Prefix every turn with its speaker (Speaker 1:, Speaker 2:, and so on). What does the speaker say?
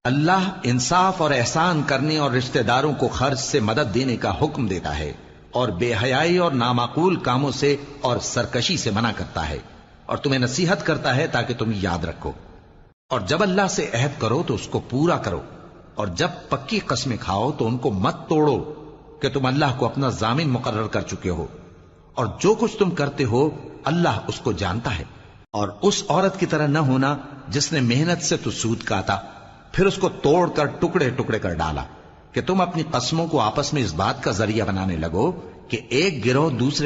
Speaker 1: अल्लाह इंसाफ और एहसान करने और रिश्तेदारों को खर्च से मदद देने का हुक्म देता है और बेहयाई और नामाकूल कामों से और सरकशी से मना करता है और तुम्हें नसीहत करता है ताकि तुम याद रखो। और जब अल्लाह से अहद करो तो उसको पूरा करो, और जब पक्की कस्में खाओ तो उनको मत तोड़ो कि तुम अल्लाह को अपना जामिन मुकर्रर कर चुके हो, और जो कुछ तुम करते हो अल्लाह उसको जानता है। और उस औरत की तरह न होना जिसने मेहनत से तो सूद काटा, फिर उसको तोड़कर टुकड़े टुकड़े कर डाला, कि तुम अपनी कस्मों को आपस में इस बात का जरिया बनाने लगो कि एक गिरोह दूसरे